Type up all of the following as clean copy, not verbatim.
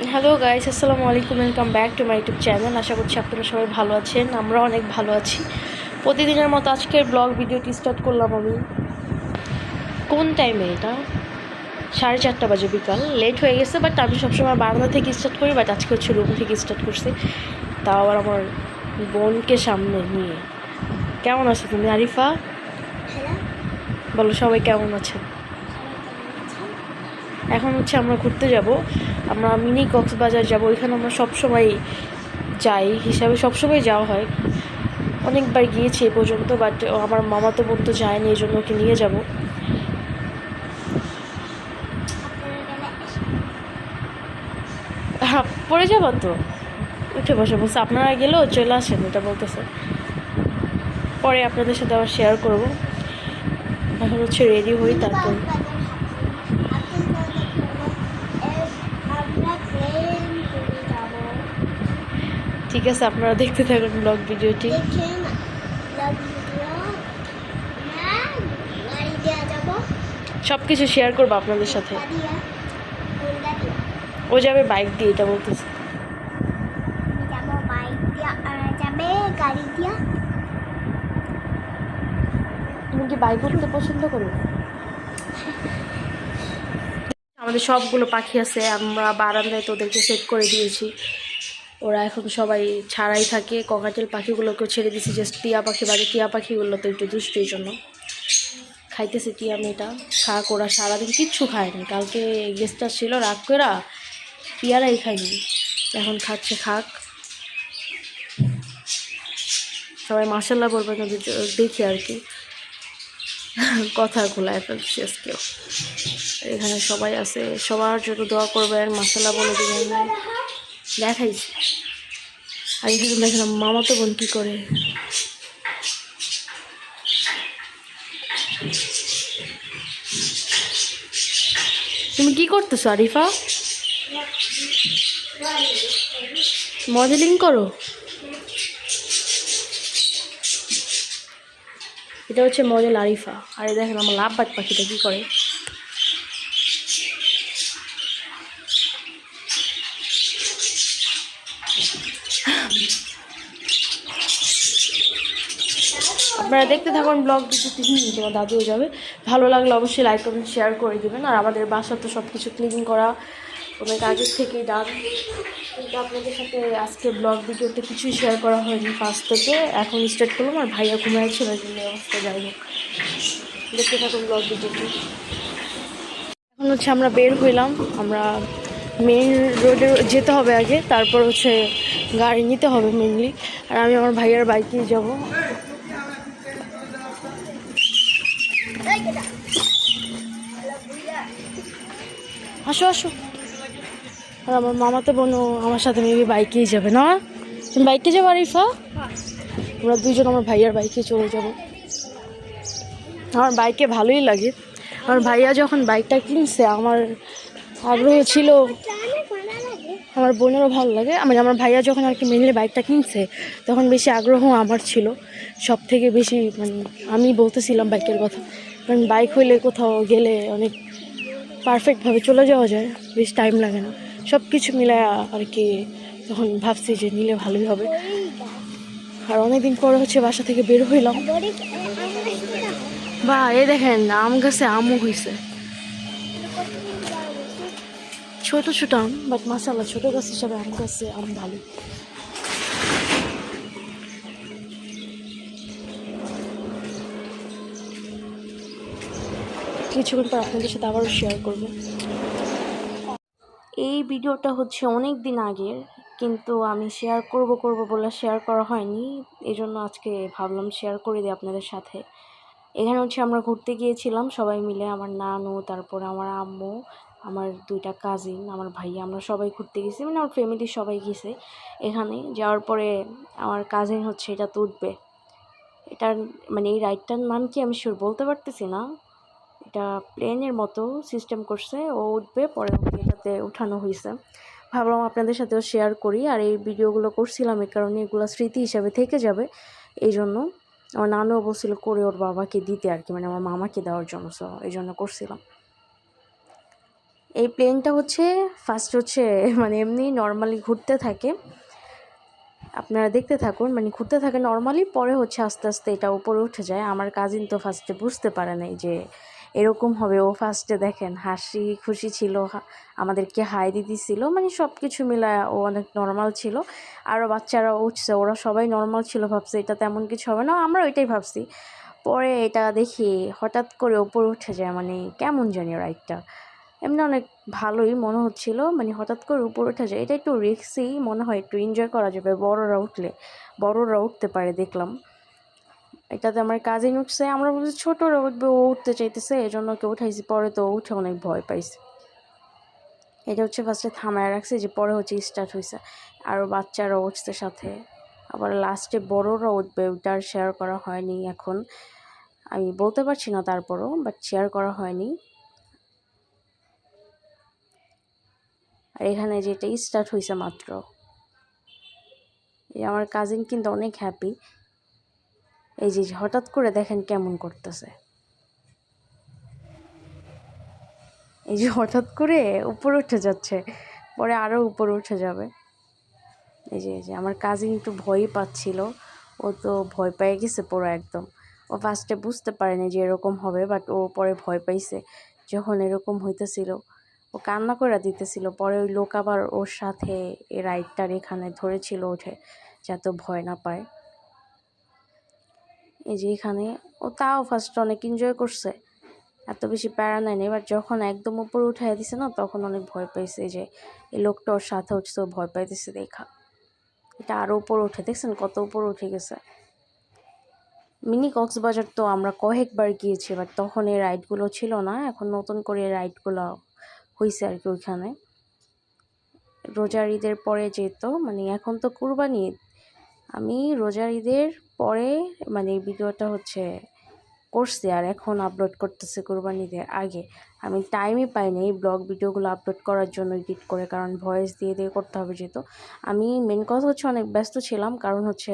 Hello guys, আসসালামু আলাইকুম। Welcome back to my YouTube channel. আশা করছি আপনারা সবাই ভালো আছেন, আমরা অনেক ভালো আছি। প্রতিদিনের মতো আজকের ব্লগ ভিডিওটি স্টার্ট করলাম আমি। কোন টাইমে এটা? 4:30 বাজে, বিকাল। লেট হয়ে গেছে, বাট আমি সবসময় বারান্দা থেকে স্টার্ট করি, বাট আজকে হচ্ছে রুম থেকে স্টার্ট করছি, তাও আবার আমার বোনকে সামনে নিয়ে। কেমন আছো তুমি আরিফা? বলো সবাই কেমন আছেন। এখন হচ্ছে আমরা ঘুরতে যাব, আমরা মিনি কক্সবাজার যাব। ওইখানে আমরা সবসময় যাই হিসাবে, সবসময় যাওয়া হয়, অনেকবার গিয়েছি এ পর্যন্ত, বাট আমার মামা তো বোন তো যায়নি, এই জন্য ওকে নিয়ে যাব। হ্যাঁ, পড়ে যাবো তো, উঠে বসে বলছে আপনারা গেলেও চলে আসেন, এটা বলতেছে। পরে আপনাদের সাথে আবার শেয়ার করব। এখন হচ্ছে রেডি হই, তারপর ঠিক আছে, আপনারা দেখতে থাকুন ব্লগ ভিডিওটি। সব কিছু শেয়ার করবো আপনাদের সাথে। ও যাবে বাইক দিয়ে, এটা বলতেছে। তুমি কি বাইক উঠতে পছন্দ করো? আমাদের সবগুলো পাখি আছে, আমরা বারান্দায় তো ওদেরকে সেট করে দিয়েছি। ওরা এখন সবাই ছাড়াই থাকে, ককাটেল পাখিগুলোকেও ছেড়ে দিয়েছি, জাস্ট টিয়া পাখি বাদে। টিয়া পাখিগুলো তো একটু দুষ্টির জন্য খাইতেছে। টিয়া মেয়েটা খাক, ওরা সারাদিন কিচ্ছু খায়নি। কালকে গেস্টটা ছিল, রাগ করে পিয়ারাই খায়নি, এখন খাচ্ছে, খাক। সবাই মাশাল্লাহ বলবেন ওদের দেখি আর কি। কথা খোলায় ফেলছি আজকেও। এখানে সবাই আছে, সবার জন্য দোয়া করবেন, মাশাল্লাহ বলে দিবেন। দেখাইছি। আর এখানে দেখলাম মামাতো বোন কী করে। তুমি কি করতেছো আরিফা? মডেলিং করো? এটা হচ্ছে মডেল আরিফা। আর দেখেন আমার লাভবাট পাখিটা কী করে। আপনারা দেখতে থাকুন ব্লগ ভিডিওটি। তোমার দাদুও যাবে। ভালো লাগলে অবশ্যই লাইক কমেন্ট শেয়ার করে দেবেন। আর আমাদের বাসা তো সব কিছু ক্লিন করা অনেক আগের থেকেই ডান, কিন্তু আপনাদের সাথে আজকে ব্লগ ভিডিওতে কিছুই শেয়ার করা হয়নি ফার্স্ট থেকে। এখন স্টার্ট করলাম, আর ভাইয়া ঘুমাইছিল, ওই জন্য অবস্থা। যাই হোক, দেখতে থাকুন ব্লগ ভিডিওটি। এখন হচ্ছে আমরা বের হইলাম, আমরা মেইন রোডে যেতে হবে আগে, তারপর হচ্ছে গাড়ি নিতে হবে মেনলি। আর আমি আমার ভাইয়ার বাইকেই যাবো। আসো আসো। আর আমার মামা তো বোনও আমার সাথে মেবি বাইকেই যাবে না? তুমি বাইকে যাবো আরিফা? আমরা দুজন আমার ভাইয়ার বাইকে চলে যাব। আমার বাইকে ভালোই লাগে। আমার ভাইয়া যখন বাইকটা কিনছে, আমার আগ্রহ ছিল, আমার বোনেরও ভালো লাগে। আমার ভাইয়া যখন আর কি মেনলি বাইকটা কিনছে, তখন বেশি আগ্রহ আমার ছিল সব থেকে বেশি। মানে আমি বলতেছিলাম বাইকের কথা, কারণ বাইক হইলে কোথাও গেলে অনেক পারফেক্টভাবে চলে যাওয়া যায়, বেশ টাইম লাগে না। সব কিছু মিলায় আর কি তখন ভাবছি যে নিলে ভালোই হবে। আর অনেকদিন পরে হচ্ছে বাসা থেকে বের হইলাম। বা এই দেখেন আম গাছে আমও হয়েছে, ছোট ছোট আম, বাট মাশাআল্লাহ ছোট গাছ হিসাবে আম গাছে আম ভালো। কিছুক্ষণ পর আপনাদের সাথে আবারও শেয়ার করব। এই ভিডিওটা হচ্ছে অনেক দিন আগের, কিন্তু আমি শেয়ার করব বলে শেয়ার করা হয়নি, এই জন্য আজকে ভাবলাম শেয়ার করে দিই আপনাদের সাথে। এখানে হচ্ছে আমরা ঘুরতে গিয়েছিলাম সবাই মিলে, আমার নানু, তারপরে আমার আম্মু, আমার দুইটা কাজিন, আমার ভাইয়া, আমরা সবাই ঘুরতে গেছি, মানে আমার ফ্যামিলির সবাই গেছে। এখানে যাওয়ার পরে আমার কাজিন হচ্ছে এটা তো উঠবে, এটার মানে এই রাইডটার নাম কি আমি শিওর বলতে পারতেছি না। এটা প্লেনের মতো সিস্টেম করছে, ও উঠবে, পরে ওকে এটাতে উঠানো হয়েছে। ভাবলাম আপনাদের সাথেও শেয়ার করি। আর এই ভিডিওগুলো করছিলাম এই কারণে, এগুলো স্মৃতি হিসাবে থেকে যাবে, এই জন্য। আমার নানুও বলছিল করে ওর বাবাকে দিতে আর কি, মানে আমার মামাকে দেওয়ার জন্য, সো এই জন্য করছিলাম। এই প্লেনটা হচ্ছে ফার্স্ট হচ্ছে মানে এমনি নর্মালি ঘুরতে থাকে, আপনারা দেখতে থাকুন, মানে ঘুরতে থাকে নর্মালি, পরে হচ্ছে আস্তে আস্তে এটা উপরে উঠে যায়। আমার কাজিন তো ফার্স্টে বুঝতে পারে নাই যে এরকম হবে। ও ফার্স্টে দেখেন হাসি খুশি ছিল, আমাদেরকে হাই দিতেছিল, মানে সব কিছু মিলায় ও অনেক নর্মাল ছিল। আরও বাচ্চারা উঠছে, ওরা সবাই নর্মাল ছিল, ভাবছে এটা তেমন কিছু হবে না, আমরা ওইটাই ভাবছি। পরে এটা দেখি হঠাৎ করে উপরে উঠে যায়, মানে কেমন জানি রাইডটা এমনি অনেক ভালোই মনে হচ্ছিল, মানে হঠাৎ করে উপরে উঠে যায়। এটা একটু রিস্কি মনে হয়, একটু এনজয় করা যাবে, বড়রা উঠতে পারে দেখলাম। এটাতে আমার কাজিন উঠছে, আমরা বলছি ছোটরা উঠবে, ও উঠতে চাইতেছে, এই জন্য ওকে উঠাইছি। পরে তো উঠে অনেক ভয় পাইছে। এটা হচ্ছে ফার্স্টে থামায় রাখছে, যে পরে হচ্ছে স্টার্ট হয়েছে, আরও বাচ্চারা উঠছে সাথে, আবার লাস্টে বড়রা উঠবে, ওটা আর শেয়ার করা হয়নি। এখন আমি বলতে পারছি না তারপরও, বাট শেয়ার করা হয়নি। আর এখানে যেটা স্টার্ট হয়েছে মাত্র, এই আমার কাজিন কিন্তু অনেক হ্যাপি। এই যে হঠাৎ করে দেখেন কেমন করতেছে, এই যে হঠাৎ করে উপরে উঠে যাচ্ছে, পরে আরও উপরে উঠে যাবে। এই যে আমার কাজিন একটু ভয়ই পাচ্ছিল, ও তো ভয় পেয়ে গেছে পুরো একদম। ও ফার্স্টে বুঝতে পারেনি যে এরকম হবে, বাট ও পরে ভয় পাইছে যখন এরকম হইতেছিল, ও কান্না করে দিতেছিল। পরে ওই লোক আবার ওর সাথে এই রাইডটার এখানে ধরেছিল ওঠে, যাতে ভয় না পায়। এই যে এখানে ও তাও ফার্স্ট অনেক এনজয় করছে, এত বেশি প্যারা নেয়নি। এবার যখন একদম উপরে উঠাই দিছে না, তখন অনেক ভয় পাইছে। যে এই লোকটা ওর সাথে উঠছে, ও ভয় পাইতেছে দেখা। এটা আরও উপরে উঠে, দেখছেন কত উপরে উঠে গেছে। মিনি কক্সবাজার তো আমরা কয়েকবার গিয়েছি, বাট তখন এই রাইডগুলো ছিল না, এখন নতুন করে এই রাইডগুলো হয়েছে আর কি ওইখানে। রোজার ঈদের পরে যেত, মানে এখন তো কুরবানি ঈদ, আমি রোজার ঈদের পরে মানে এই ভিডিওটা হচ্ছে করছি, আর এখন আপলোড করতেছি কুরবানি ঈদের আগে। আমি টাইমই পাইনি এই ব্লগ ভিডিওগুলো আপলোড করার জন্য এডিট করে, কারণ ভয়েস দিয়ে দিয়ে করতে হবে যেহেতু। আমি মেন কথা হচ্ছে অনেক ব্যস্ত ছিলাম, কারণ হচ্ছে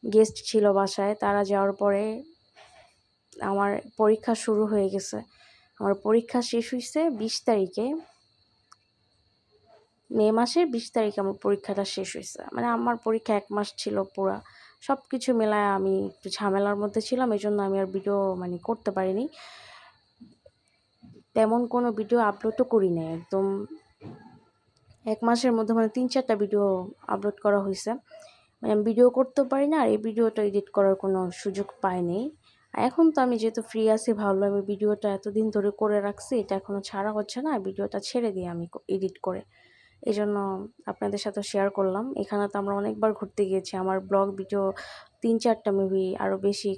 গেস্ট ছিল বাসায়, তারা যাওয়ার পরে আমার পরীক্ষা শুরু হয়ে গেছে। আমার পরীক্ষা শেষ হয়েছে 20 তারিখে, মে মাসের 20 তারিখে আমার পরীক্ষাটা শেষ হয়েছে। মানে আমার পরীক্ষা 1 মাস ছিল পুরা, সব কিছু মেলায় আমি একটু ঝামেলার মধ্যে ছিলাম, এই জন্য আমি আর ভিডিও মানে করতে পারিনি, তেমন কোনো ভিডিও আপলোডও করি নাই। একদম 1 মাসের মধ্যে মানে 3-4টা ভিডিও আপলোড করা হয়েছে, মানে আমি ভিডিও করতেও পারি না, আর এই ভিডিওটা এডিট করার কোনো সুযোগ পাইনি। এখন তো আমি যেহেতু ফ্রি আছি, ভাবলাম আমি ভিডিওটা এতদিন ধরে করে রাখছি, এটা এখনও ছাড়া হচ্ছে না, ভিডিওটা ছেড়ে দিই আমি এডিট করে, এই জন্য আপনাদের সাথে শেয়ার করলাম। এখানে তো আমরা অনেকবার ঘুরতে গিয়েছি, আমার ব্লগ ভিডিও 3-4টা মেবি আরও বেশি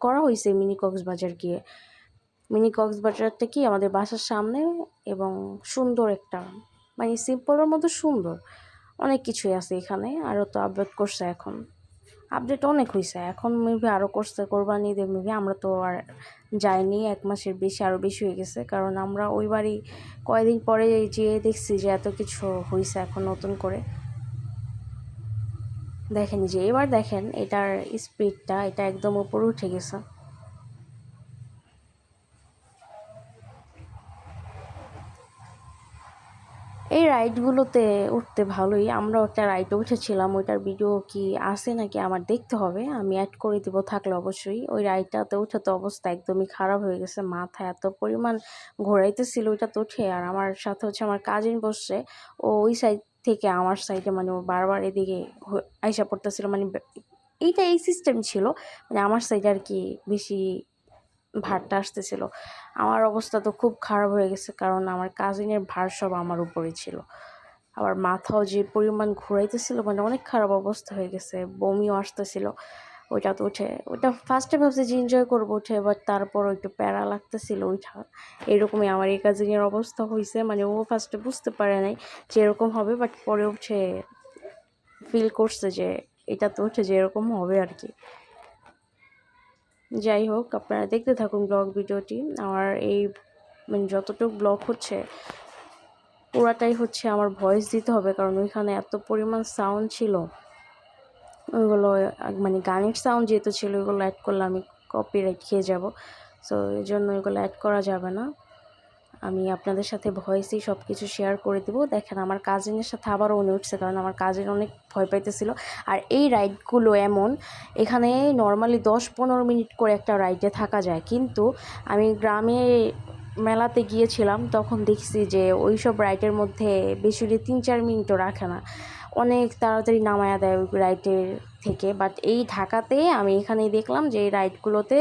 করা হয়েছে মিনি কক্সবাজার গিয়ে। মিনি কক্সবাজারটা কি আমাদের বাসার সামনে, এবং সুন্দর একটা, মানে সিম্পলের মধ্যে সুন্দর, অনেক কিছুই আছে এখানে। আরও তো আপডেট করছে, এখন আপডেট অনেক হয়েছে, এখন মেবি আরও করছে কোরবানি ঈদে মেবি। আমরা তো আর যাইনি, 1 মাসের বেশি, আরও বেশি হয়ে গেছে, কারণ আমরা ওই বাড়ি কয়েকদিন পরে যেয়ে দেখছি যে এত কিছু হয়েছে এখন নতুন করে। দেখেন যে এবার দেখেন এটার স্পিডটা, এটা একদম উপরে উঠে গেছে। এই রাইডগুলোতে উঠতে ভালোই, আমরাও একটা রাইডে উঠেছিলাম, ওইটার ভিডিও কি আছে নাকি আমার দেখতে হবে, আমি অ্যাড করে দিব থাকলে অবশ্যই। ওই রাইডটাতে উঠে তো অবস্থা একদমই খারাপ হয়ে গেছে, মাথা এত পরিমাণ ঘোরাইতেছিল ওইটাতে উঠে। আর আমার সাথে হচ্ছে আমার কাজিন বসছে, ও ওই সাইড থেকে আমার সাইডে, মানে ও বারবার এদিকে আইসা পড়তেছিল, মানে এইটা এই সিস্টেম ছিল, মানে আমার সাইডে আর কি বেশি ভারটা আসতেছিল। আমার অবস্থা তো খুব খারাপ হয়ে গেছে, কারণ আমার কাজিনের ভার সব আমার উপরে ছিল, আবার মাথাও যে পরিমাণ ঘুরাইতেছিল, মানে অনেক খারাপ অবস্থা হয়ে গেছে, বমিও আসতেছিল। ওইটা তো উঠে, ওইটা ফার্স্টে ভাবছি যে এনজয় করবো উঠে, বাট তারপর একটু প্যারা লাগতেছিল ওইটা। এরকমই আমার এই কাজিনের অবস্থা হয়েছে, মানে ও ফার্স্টে বুঝতে পারে নাই যে এরকম হবে, বাট পরে উঠে ফিল করছে যে এটা তো উঠে যে এরকম হবে আর কি। যাই হোক, আপনারা দেখতে থাকুন ব্লগ ভিডিওটি। আমার এই মানে যতটুকু ব্লগ হচ্ছে পুরাটাই হচ্ছে আমার ভয়েস দিতে হবে, কারণ ওইখানে এত পরিমাণ সাউন্ড ছিল, ওইগুলো মানে গানের সাউন্ড যেহেতু ছিল, ওইগুলো অ্যাড করলে আমি কপিরাইট খেয়ে যাব, সো এই জন্য ওইগুলো অ্যাড করা যাবে না। আমি আপনাদের সাথে ভয়েসেই সব কিছু শেয়ার করে দেবো। দেখেন আমার কাজিনের সাথে আবারও উনি উঠছে, কারণ আমার কাজিন অনেক ভয় পাইতেছিল। আর এই রাইডগুলো এমন, এখানে নর্মালি 10-15 মিনিট করে একটা রাইডে থাকা যায়, কিন্তু আমি গ্রামে মেলাতে গিয়েছিলাম তখন দেখছি যে ওই সব রাইডের মধ্যে বেশি 3-4 মিনিটও রাখে না, অনেক তাড়াতাড়ি নামায়া দেয় ওই রাইডের থেকে। বাট এই ঢাকাতে আমি এখানেই দেখলাম যে এই রাইডগুলোতে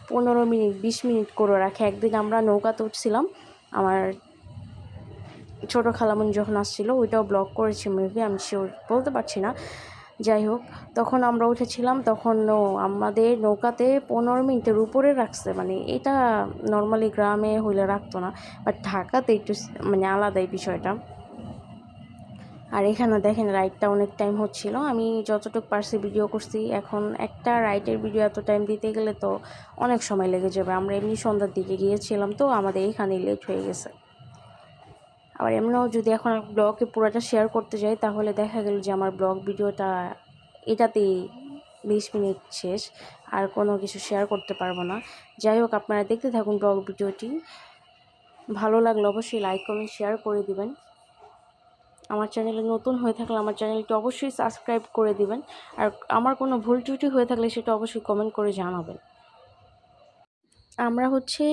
15 মিনিট 20 মিনিট করে রাখে। একদিন আমরা নৌকাতে উঠছিলাম, আমার ছোটো খালামুনি যখন আসছিলো, ওইটাও ব্লগ করেছি মেবি, আমি শিওর বলতে পারছি না। যাই হোক, তখন আমরা উঠেছিলাম, তখন আমাদের নৌকাতে 15 মিনিটের উপরে রাখছে। মানে এটা নর্মালি গ্রামে হইলে রাখতো না, বাট ঢাকাতে একটু মানে আলাদাই বিষয়টা। আর এখানে দেখেন রাইডটা অনেক টাইম হচ্ছিল, আমি যতটুকু পারছি ভিডিও করছি। এখন একটা রাইডের ভিডিও এত টাইম দিতে গেলে তো অনেক সময় লেগে যাবে। আমরা এমনি সন্ধ্যার দিকে গিয়েছিলাম, তো আমাদের এখানেই লেট হয়ে গেছে। আবার এমনিও যদি এখন ব্লগে পুরোটা শেয়ার করতে যাই, তাহলে দেখা গেল যে আমার ব্লগ ভিডিওটা এটাতেই 20 মিনিট শেষ, আর কোনো কিছু শেয়ার করতে পারবো না। যাই হোক, আপনারা দেখতে থাকুন ব্লগ ভিডিওটি। ভালো লাগলে অবশ্যই লাইক কমেন্ট শেয়ার করে দিবেন। আমার চ্যানেলে নতুন হয়ে থাকলে আমার চ্যানেলটি অবশ্যই সাবস্ক্রাইব করে দিবেন। আর আমার কোনো ভুল ত্রুটি হয়ে থাকলে সেটা অবশ্যই কমেন্ট করে জানাবেন। আমরা হচ্ছে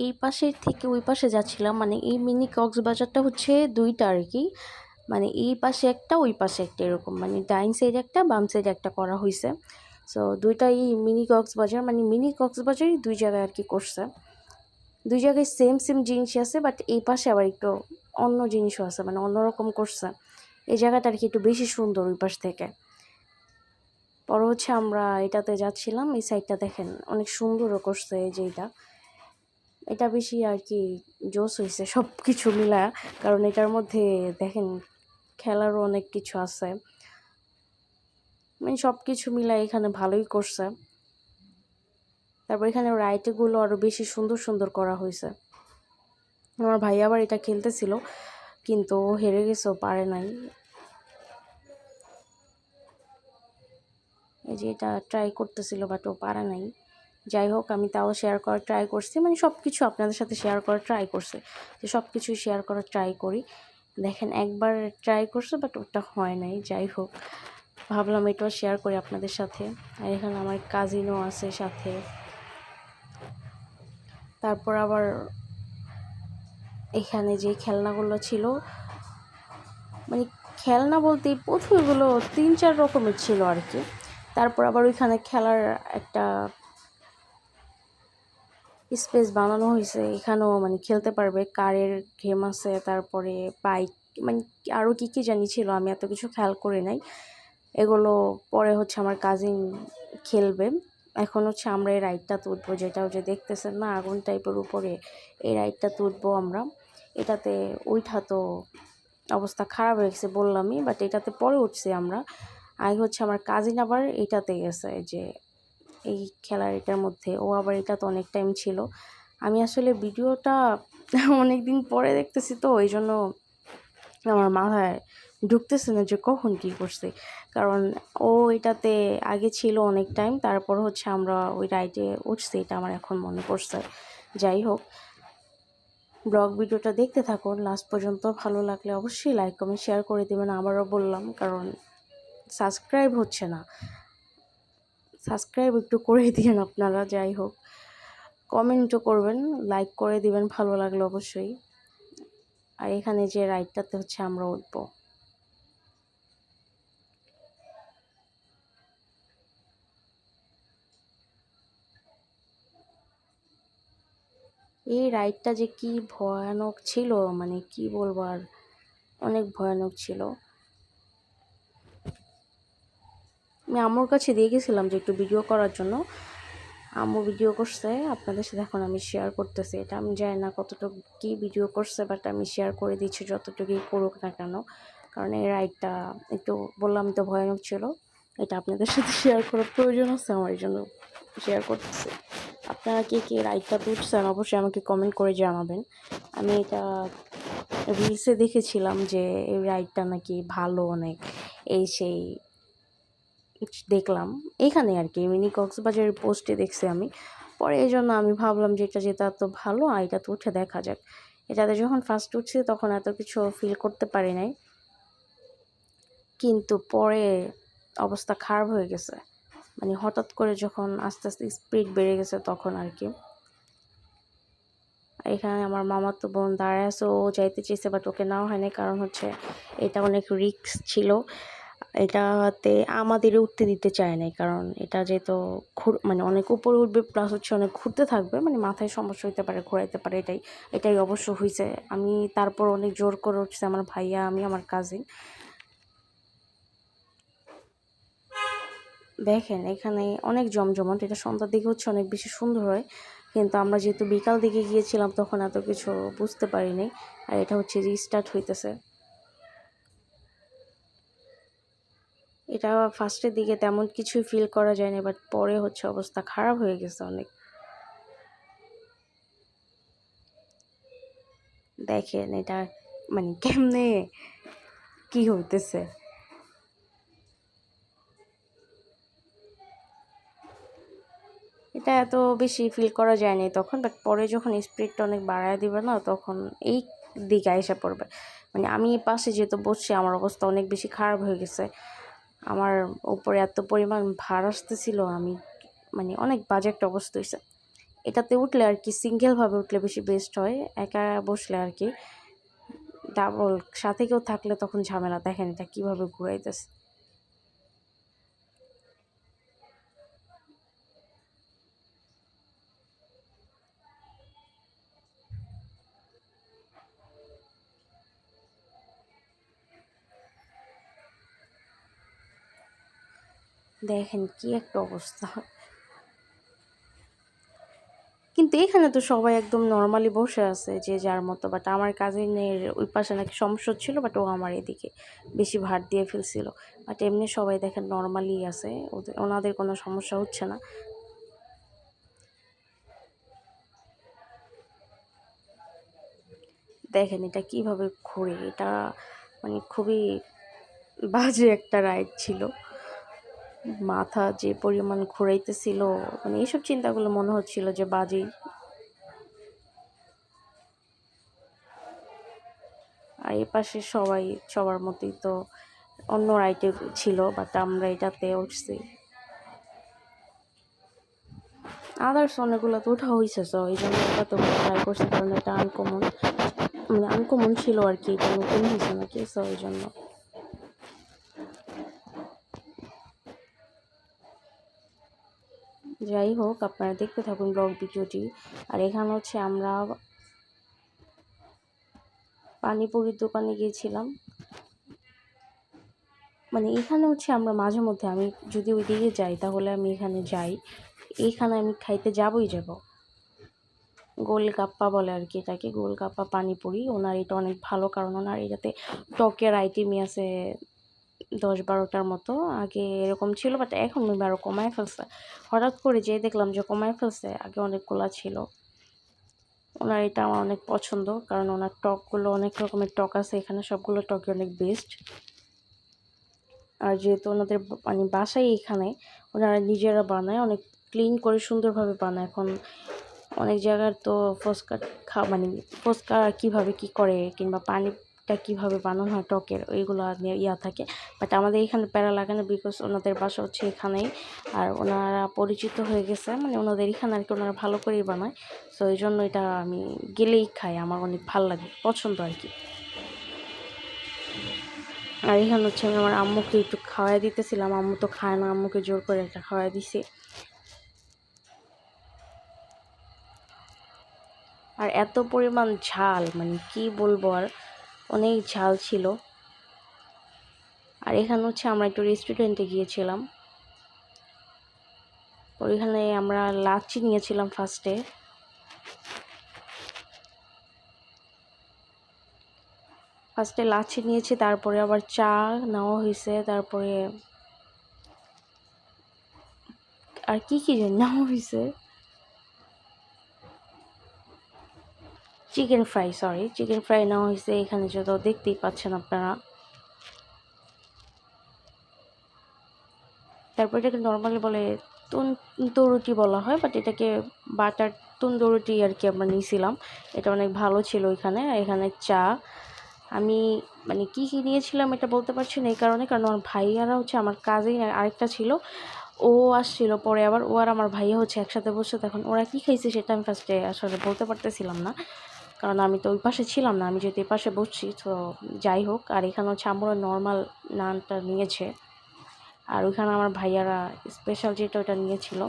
এই পাশের থেকে ওই পাশে যাচ্ছিলাম, মানে এই মিনি কক্সবাজারটা হচ্ছে দুইটা আর কি, মানে এই পাশে একটা ওই পাশে একটা, এরকম মানে ডাইন সাইডে একটা বাম সাইডে একটা করা হয়েছে। সো দুইটাই মিনি কক্সবাজার, মানে মিনি কক্সবাজারই দুই জায়গায় আর কি করছে। দুই জায়গায় সেম সেম জিনিসই আছে, বাট এই পাশে আবার একটু অন্য জিনিসও আছে, মানে অন্যরকম করছে। এই জায়গাটা আর কি একটু বেশি সুন্দর ওই পাশ থেকে। পরে হচ্ছে আমরা এটাতে যাচ্ছিলাম, এই সাইডটা দেখেন অনেক সুন্দরও করছে। এই যে এটা বেশি আর কি জোস হয়েছে সব কিছু মিলা, কারণ এটার মধ্যে দেখেন খেলারও অনেক কিছু আছে, মানে সব কিছু মিলা এখানে ভালোই করছে। তারপর এখানে রাইডগুলো আরও বেশি সুন্দর সুন্দর করা হয়েছে। আমার ভাই আবার এটা খেলতেছিল, কিন্তু হেরে গেছেও, পারে নাই। এই যে এটা ট্রাই করতেছিল, বাট ও পারে নাই। যাই হোক, আমি তাও শেয়ার করার ট্রাই করছি, মানে সব কিছু আপনাদের সাথে শেয়ার করার ট্রাই করছে, যে সব কিছুই শেয়ার করার ট্রাই করি। দেখেন একবার ট্রাই করছে, বাট ওটা হয় নাই। যাই হোক, ভাবলাম এটাও শেয়ার করি আপনাদের সাথে। আর এখানে আমার কাজিনও আছে সাথে। তারপর আবার এখানে যে খেলনাগুলো ছিল, মানে খেলনা বলতে পুতুলগুলো 3-4 রকমের ছিল আর কি। তারপর আবার ওইখানে খেলার একটা স্পেস বানানো হয়েছে, এখানেও মানে খেলতে পারবে, কারের গেম আছে, তারপরে বাইক, মানে আরও কী কী জানি ছিল, আমি এত কিছু খেয়াল করি নাই। এগুলো পরে হচ্ছে আমার কাজিন খেলবে। এখন হচ্ছে আমরা এই রাইডটাতে উঠবো, যেটা হচ্ছে দেখতেছেন না আগুন টাইপের উপরে, এই রাইডটাতে উঠবো আমরা। এটাতে ওইটা তো অবস্থা খারাপ হয়ে গেছে বললামই, বাট এটাতে পরে উঠছি আমরা। আগে হচ্ছে আমার কাজিন আবার এটাতে গেছে, যে এই খেলার এটার মধ্যে, ও আবার এটা তো অনেক টাইম ছিল। আমি আসলে ভিডিওটা অনেক দিন পরে দেখতেছি, তো এই জন্য আমার মাথায় ঢুকতেছে না যে কখন কী করছে, কারণ ও এটাতে আগে ছিল অনেক টাইম, তারপর হচ্ছে আমরা ওই রাইডে উঠছি, এটা আমার এখন মনে পড়ছে। যাই হোক, ব্লগ ভিডিওটা দেখতে থাকুন লাস্ট পর্যন্ত। ভালো লাগলে অবশ্যই লাইক কমেন্ট শেয়ার করে দেবেন, আবারও বললাম, কারণ সাবস্ক্রাইব হচ্ছে না, সাবস্ক্রাইব একটু করে দিন আপনারা। যাই হোক, কমেন্টও করবেন, লাইক করে দিবেন ভালো লাগলে অবশ্যই। আর এখানে যে রাইডটাতে হচ্ছে আমরা উঠবো, এই রাইডটা যে কি ভয়ানক ছিল, মানে কি বলবো আর, অনেক ভয়ানক ছিল। আমি আম্মুর কাছে দিয়ে গেছিলাম যে একটু ভিডিও করার জন্য, আম্মু ভিডিও করছে, আপনাদের সাথে এখন আমি শেয়ার করতেছি। এটা আমি জানি না কতটুকু কী ভিডিও করছে, বাট আমি শেয়ার করে দিচ্ছি যতটুকুই করুক না কেন, কারণ এই রাইডটা একটু বললাম তো ভয়ানক ছিল। এটা আপনাদের সাথে শেয়ার করার প্রয়োজন আছে, আমার এই জন্য শেয়ার করতেছি। আপনারা কে কে রাইডটা উঠছেন অবশ্যই আমাকে কমেন্ট করে জানাবেন। আমি এটা রিলসে দেখেছিলাম যে এই রাইডটা নাকি ভালো অনেক, এই সেই দেখলাম এখানে আর কি মিনি কক্সবাজারের পোস্টে দেখছি আমি। পরে এই জন্য আমি ভাবলাম যে এটা যেটা তো ভালো, আর এটা তো উঠে দেখা যাক। এটাতে যখন ফার্স্ট উঠছি তখন এত কিছু ফিল করতে পারি নাই, কিন্তু পরে অবস্থা খারাপ হয়ে গেছে। মানে হঠাৎ করে যখন আস্তে আস্তে স্পিড বেড়ে গেছে তখন আর কি। এখানে আমার মামাতো বোন দাঁড়ায় আছে, ও যাইতে চেয়েছে বাট ওকে নেওয়া হয়নি, কারণ হচ্ছে এটা অনেক রিস্ক ছিল। এটাতে আমাদের উঠতে দিতে চায় নাই, কারণ এটা যেহেতু মানে অনেক উপরে উঠবে, প্লাস হচ্ছে অনেক ঘুরতে থাকবে, মানে মাথায় সমস্যা হইতে পারে, ঘোরাইতে পারে। এটাই অবশ্য হয়েছে। আমি তারপর অনেক জোর করে উঠছে আমার ভাইয়া, আমি, আমার কাজিন। দেখেন এখানে অনেক জমজমাট, এটা সন্ধ্যার দিকে হচ্ছে অনেক বেশি সুন্দর হয়, কিন্তু আমরা যেহেতু বিকাল দিকে গিয়েছিলাম তখন এত কিছু বুঝতে পারিনি। আর এটা হচ্ছে রিস্টার্ট হইতেছে। এটা ফার্স্টের দিকে তেমন কিছুই ফিল করা যায়নি, বাট পরে হচ্ছে অবস্থা খারাপ হয়ে গেছে অনেক। দেখেন এটা মানে কেমনে কি হইতেছে। এটা এত বেশি ফিল করা যায়নি তখন, বাট পরে যখন স্পিডটা অনেক বাড়ায় দিবে না, তখন এই দিকে এসে পড়বে। মানে আমি পাশে যেহেতু বসছি, আমার অবস্থা অনেক বেশি খারাপ হয়ে গেছে। আমার উপরে এত পরিমাণ ভার আসতেছিল, আমি মানে অনেক বাজে একটা অবস্থা হয়েছে। এটাতে উঠলে আর কি সিঙ্গেলভাবে উঠলে বেশি বেস্ট হয়, একা বসলে আর কি ডাবল সাথে কেউ থাকলে তখন ঝামেলা। দেখেন এটা কীভাবে ঘুরাইতেছে। দেখেন কি একটা অবস্থা। কিন্তু এখানে তো সবাই একদম নর্মালি বসে আছে যে যার মতো, বাট আমার কাজিনের ওই পাশে নাকি সমস্যা ছিল, বাট ও আমার এদিকে বেশি ভার দিয়ে ফেলছিল। বাট এমনি সবাই দেখেন নর্মালি আছে, ওনাদের কোনো সমস্যা হচ্ছে না। দেখেন এটা কিভাবে ঘুরে, এটা মানে খুবই বাজে একটা রাইড ছিল। মাথা যে পরিমাণ ঘুরাইতেছিল, মানে এইসব চিন্তাগুলো মনে হচ্ছিল যে বাজেই। আর এ পাশে সবাই সবার মতোই তো অন্য রাইডে ছিল, বাট আমরা এটাতে উঠছি। আদার্স অনেকগুলো তো ওঠা হয়েছে, সো এই জন্য এটা তো ট্রাই করছি, কারণ এটা আনকমন, মানে আনকমন ছিল আর কি, এটা নতুন হয়েছে নাকি, সো এই জন্য। যাই হোক, আপনারা দেখতে থাকুন ব্লগ ভিডিওটি। আর এখানে হচ্ছে আমরা পানিপুরির দোকানে গিয়েছিলাম। মানে এখানে হচ্ছে আমরা মাঝে মধ্যে, আমি যদি ওই দিকে যাই তাহলে আমি এখানে যাই, এইখানে আমি খাইতে যাবই যাব। গোলগাপ্পা বলে আর কি এটাকে, গোলগাপ্পা পানিপুরি। ওনার এটা অনেক ভালো, কারণ ওনার এটাতে টকের আইটেমই আছে 10-12টার মতো। আগে এরকম ছিল, বাট এখন আমি আরও কমায় ফেলছে। হঠাৎ করে যেয়ে দেখলাম যে কমায় ফেলছে, আগে অনেকগুলা ছিল। ওনার এটা আমার অনেক পছন্দ, কারণ ওনার টকগুলো অনেক রকমের টক আছে এখানে, সবগুলো টকই অনেক বেস্ট। আর যেহেতু ওনাদের মানে বাসায় এখানে, ওনারা নিজেরা বানায়, অনেক ক্লিন করে সুন্দরভাবে বানায়। এখন অনেক জায়গার তো ফুচকা মানে ফুচকা কীভাবে কী করে, কিংবা পানিটা কীভাবে বানানো হয় টকের, ওইগুলো ইয়া থাকে। বাট আমাদের এখানে প্যারা লাগে না, বিকজ ওনাদের বাসা হচ্ছে এখানেই। আর ওনারা পরিচিত হয়ে গেছে, মানে ওনাদের এখানে আর কি ওনারা ভালো করেই বানায়। সো এই জন্য এটা আমি গেলেই খাই, আমার অনেক ভালো লাগে, পছন্দ আর কি। আর এখানে হচ্ছে আমি আমার আম্মুকে একটু খাওয়াই দিতেছিলাম, আম্মু তো খায় না, আম্মুকে জোর করে একটা খাওয়াই দিছি। আর এত পরিমাণ ঝাল, মানে কি বলবো আর, অনেক ঝাল ছিল। আর এখানে হচ্ছে আমরা একটু রেস্টুরেন্টে গিয়েছিলাম, ওইখানে আমরা লাচ্ছি নিয়েছিলাম ফার্স্টে। লাচ্ছি নিয়েছি, তারপরে আবার চা নেওয়া হয়েছে, তারপরে আর কি কি যেন নেওয়া হয়েছে, চিকেন ফ্রাই নেওয়া হয়েছে। এখানে যত দেখতেই পাচ্ছেন আপনারা। তারপর এটাকে নর্মালি বলে তরুটি বলা হয়, বাট এটাকে বাটার তন্দুরটি আর কি আমরা নিয়েছিলাম, এটা অনেক ভালো ছিল ওইখানে। আর এখানে চা, আমি মানে কী কী নিয়েছিলাম এটা বলতে পারছি না এই কারণে, কারণ আমার ভাইয়ারা হচ্ছে আমার কাজিন আরেকটা ছিল, ও আসছিল পরে, আবার ও আর আমার ভাইয়া হচ্ছে একসাথে বসে, তখন ওরা কী খাইছে সেটা আমি ফার্স্টে আসলে বলতে পারতেছিলাম না, কারণ আমি তো ওই পাশে ছিলাম না, আমি যেহেতু এই পাশে বসছি। তো যাই হোক, আর এখানে হচ্ছে আমরা নর্মাল নানটা নিয়েছে, আর ওইখানে আমার ভাইয়ারা স্পেশাল যেটা ওটা নিয়েছিল।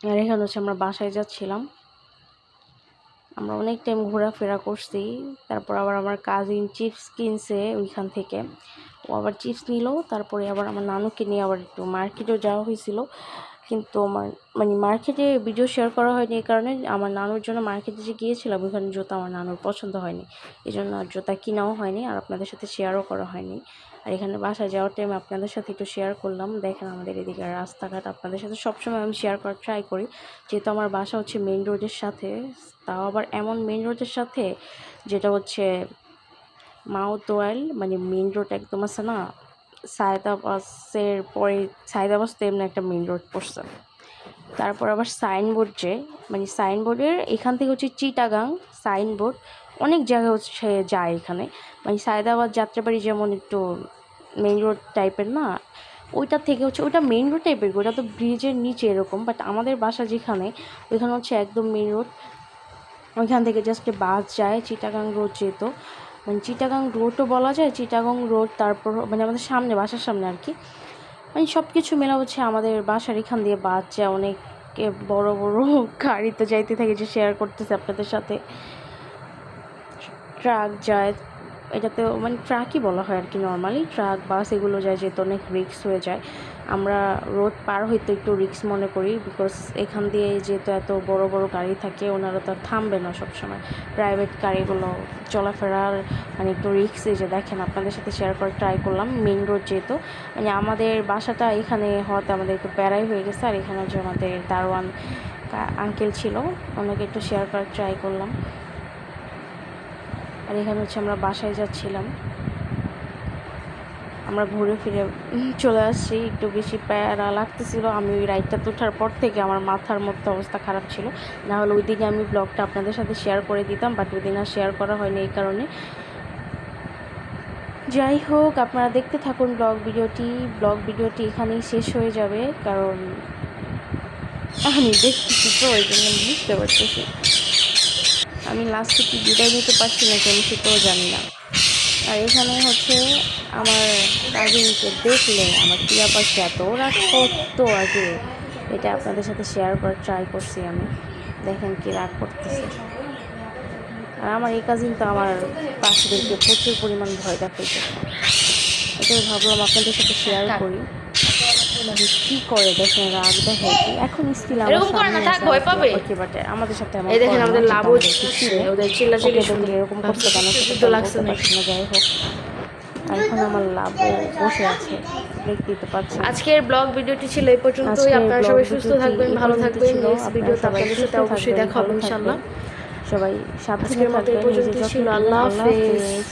আর এখানে হচ্ছে আমরা বাসায় যাচ্ছিলাম, আমরা অনেক টাইম ঘোরাফেরা করছি। তারপর আবার আমার কাজিন চিপস কিনছে ওইখান থেকে, ও আবার চিপস নিল। তারপরে আবার আমার নানুকে নিয়ে আবার একটু মার্কেটেও যাওয়া হয়েছিল, কিন্তু আমার মানে মার্কেটে ভিডিও শেয়ার করা হয়নি এই কারণে, আমার নানুর জন্য মার্কেটে যে গিয়েছিলাম ওইখানে জুতা আমার নানুর পছন্দ হয়নি, এই জন্য আর জুতা কিনাও হয়নি, আর আপনাদের সাথে শেয়ারও করা হয়নি। আর এখানে বাসায় যাওয়ার টাইমে আপনাদের সাথে একটু শেয়ার করলাম। দেখেন আমাদের এদিকে রাস্তাঘাট আপনাদের সাথে সবসময় আমি শেয়ার করার ট্রাই করি, যেহেতু আমার বাসা হচ্ছে মেইন রোডের সাথে, তাও আবার এমন মেইন রোডের সাথে যেটা হচ্ছে মাউথওয়েল, মানে মেইন রোড একদম আছে না, সায়দাবাসের পরে, সায়দাবাস তো এমনি একটা মেইন রোড পড়ছে। তারপর আবার সাইনবোর্ড, যে মানে সাইনবোর্ডের এখান থেকে হচ্ছে চিটাগাং সাইনবোর্ড অনেক জায়গায় হচ্ছে যায় এখানে, মানে সায়দাবাদ যাত্রাবাড়ি যেমন একটু মেইন রোড টাইপের না, ওইটা থেকে হচ্ছে ওইটা মেইন রোড টাইপের, ওইটা তো ব্রিজের নিচে এরকম, বাট আমাদের বাসা যেখানে ওইখানে হচ্ছে একদম মেইন রোড, ওইখান থেকে জাস্ট বাস যায় চিটাগাং রোড, যেহেতু মানে চিটাগাং রোডও বলা যায়, চিটাগাং রোড, তারপর মানে আমাদের সামনে বাসার সামনে আর কি, মানে সব কিছু মেলা হচ্ছে আমাদের বাসার এখান দিয়ে বাস যায়, অনেক বড় বড় গাড়ি তো যাইতে থাকে, যে শেয়ার করতেছে আপনাদের সাথে, ট্রাক যায়, এটাতে মানে ট্রাকই বলা হয় আর কি, নর্মালি ট্রাক বাস এগুলো যায়, যেহেতু অনেক রিস্ক হয়ে যায়। আমরা রোড পার হইতে একটু রিস্ক মনে করি, বিকজ এখান দিয়ে যেহেতু এত বড় বড় গাড়ি থাকে, ওনারা তো থামবে না সবসময়, প্রাইভেট গাড়িগুলো চলাফেরার মানে একটু রিস্ক। এই যে দেখেন আপনাদের সাথে শেয়ার করে ট্রাই করলাম, মেইন রোড যেহেতু, মানে আমাদের বাসাটা এখানে হওয়াতে আমাদের একটু প্যারাই হয়ে গেছে। আর এখানে হচ্ছে আমাদের দারোয়ান আঙ্কেল ছিল, ওনাকে একটু শেয়ার করার ট্রাই করলাম। আর এখানে হচ্ছে আমরা বাসায় যাচ্ছিলাম, আমরা ঘুরে ফিরে চলে আসছি, একটু বেশি প্যারা লাগতেছিল। আমি ওই রাইডটাতে ওঠার পর থেকে আমার মাথার মধ্যে অবস্থা খারাপ ছিল, না হলে ওই দিনে আমি ব্লগটা আপনাদের সাথে শেয়ার করে দিতাম, বাট ওই দিন আর শেয়ার করা হয়নি এই কারণে। যাই হোক, আপনারা দেখতে থাকুন ব্লগ ভিডিওটি এখানেই শেষ হয়ে যাবে, কারণ আমি দেখতেছি তো ওই জন্য বুঝতে পারতেছি, আমি লাস্টে কি বিদায় নিতে পারছি না আমি সেটাও জানি না। আর এখানে হচ্ছে আমার কাজিনকে দেখলে আমার টিয়া পাশে এত রাগ করতো আগে, এটা আপনাদের সাথে শেয়ার করার ট্রাই করছি আমি, দেখেন কি রাগ করতেছে। আর আমার এই কাজিন তো আমার পাখিদেরকে প্রচুর পরিমাণ ভয় দেখাইতে, এটাই ভাবলাম আপনাদের সাথে শেয়ার করি, কি করে দেখেন রাগ দেখাই। এখন স্টিল আমাদের সাথে আমাদের লাভ ওদের চিল্লাচিল্লি এরকম করতে কেন লাগছে না, যাই হোক এখন আমার লাভ বসে আছে, দেখতে পাচ্ছি। আজকের ব্লগ ভিডিওটি ছিল এই পর্যন্তই, আপনারা সবাই সুস্থ থাকবেন, ভালো থাকবেন, নেক্সট ভিডিওতে আপনাদের সাথে অবশ্যই দেখা হবে ইনশাআল্লাহ। সবাই সাবধানে থাকবেন, আল্লাহ হাফেজ।